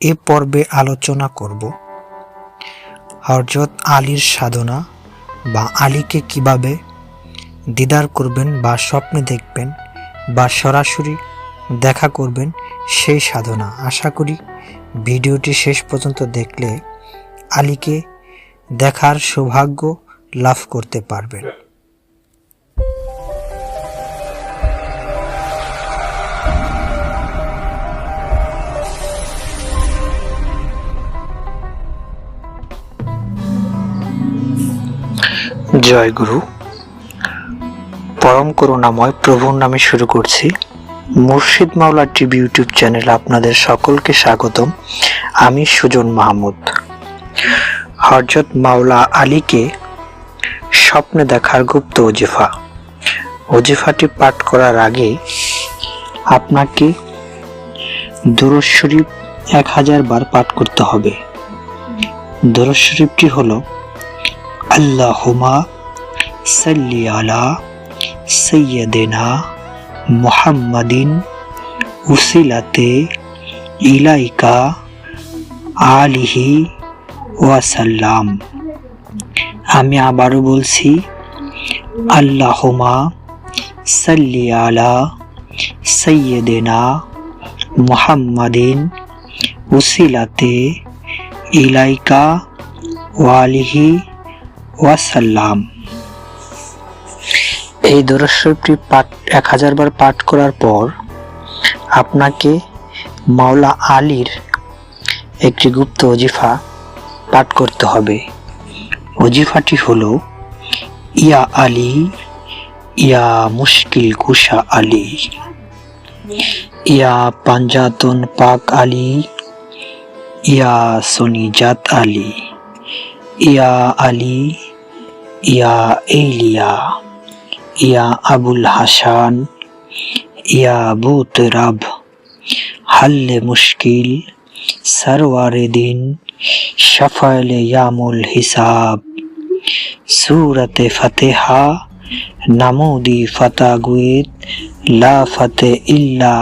এ পর্বে আলোচনা করব হযরত আলীর সাধনা বা আলীকে কিভাবে দিদার করবেন বা স্বপ্নে দেখবেন বা সরাসরি দেখা করবেন সেই সাধনা। আশা করি ভিডিওটি শেষ পর্যন্ত দেখলে আলীকে দেখার সৌভাগ্য লাভ করতে পারবেন। জয় গুরু। পরম করুণাময় প্রভুর নামে শুরু করছি। মুর্শিদ মাওলা টিভি ইউটিউব চ্যানেলে আপনাদের সকলকে স্বাগতম। আমি সুজন মাহমুদ। হযরত মাওলা আলীকে স্বপ্নে দেখার গুপ্ত ওজিফা। ওজিফাটি পাঠ করার আগে আপনাকে দুরূদ শরীফ 1000 বার পাঠ করতে হবে। দুরূদ শরীফটি হলো আল্লাহুম্মা সাল্লি আলা সাইয়্যিদিনা মুহাম্মাদিন উসিলাতে ইলাইকা আলিহি ওয়াসাল্লাম। আমি আবারও বলছি, আল্লাহুম্মা সাল্লি আলা সাইয়্যিদিনা মুহাম্মাদিন উসিলাতে ইলাইকা ওয়ালিহি ওয়াসাল্লাম। এই দুরূদ শরীফটি 1000 বার পাঠ করার পর আপনাকে মাওলা আলীর একটি গুপ্ত ওজিফা পাঠ করতে হবে। ওজিফাটি হলো, ইয়া আলী ইয়া মুশকিল কুশা আলী, ইয়া পাঞ্জাতন পাক আলী, ইয়া সনিজাত আলী, ইয়া আলী ইয়া এলিয়া, ইয়া আবুল হাসান, ইয়া বুতরাব, হাল্লে মুশকিল, সরওয়ারে দিন, শাফাইলে ইয়ামুল হিসাব, সূরাতে ফাতিহা, নামুদি ফাতাগুইত, লা ফাতে ইল্লা,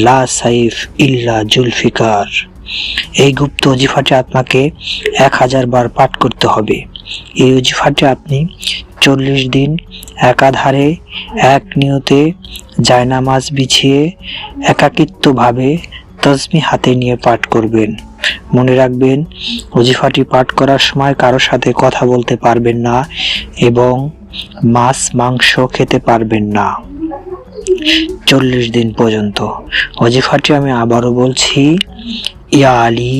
লা সাইফ ইল্লা জুলফিকার। এই গুপ্ত ওজিফাটি আপনাকে 1000 বার পাঠ করতে হবে। এই ওজিফাটি আপনি 40 দিন একাধারে এক নিয়তে জায়নামাজ বিছিয়ে একাকিত্বভাবে তসবিহ হাতে নিয়ে পাঠ করবেন। মনে রাখবেন, ওজিফাটি পাঠ করার সময় কারোর সাথে কথা বলতে পারবেন না এবং মাছ মাংস খেতে পারবেন না 40 দিন পর্যন্ত। ওজিফাটি আমি আবারও বলছি, ইয়া আলী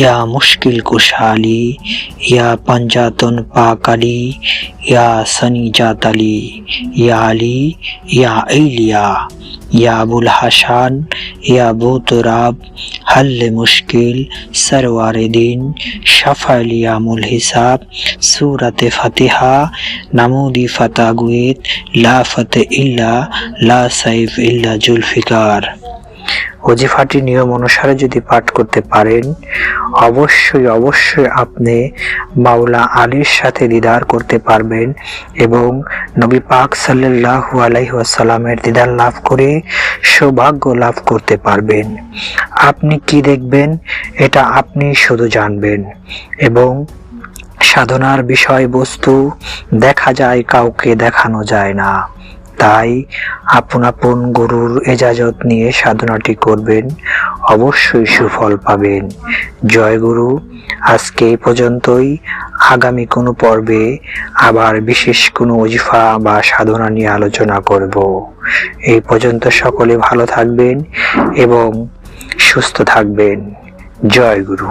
ইয়া মুশকিল কুশা আলী, ইয়া পাঞ্জাতন পাক আলী, ইয়া সনিজাত আলী, ইয়া আলী ইয়া এলিয়া, ইয়া আবুল হাসান, ইয়া বুতরাব, হাল্লে মুশকিল, সরওয়ারে দিন, শাফাইল ইয়ামুল হিসাব, সূরাতে ফাতিহা, নামুদি ফাতাগুইত, লা ফাতে ইল্লা, লা সাইফ ইল্লা জুলফিকার। ওজিফাটি নিয়ম অনুসারে যদি পাঠ করতে পারেন, অবশ্যই আপনি মাওলা আলীর সাথে দিদার করতে পারবেন এবং নবী পাক সাল্লাল্লাহু আলাইহি ওয়াসাল্লামের দিদার লাভ করে সৌভাগ্য লাভ করতে পারবেন। আপনি কি দেখবেন এটা আপনি শুধু জানবেন এবং সাধনার বিষয়বস্তু দেখা যায়, কাউকে দেখানো যায় না। তাই আপন গুরুর এজাজত নিয়ে সাধনাটি করবেন, অবশ্যই সুফল পাবেন। জয় গুরু। আজকে এই পর্যন্তই। আগামী কোনো পর্বে আবার বিশেষ কোনো ওজিফা বা সাধনা নিয়ে আলোচনা করব। এই পর্যন্ত সকলে ভালো থাকবেন এবং সুস্থ থাকবেন। জয় গুরু।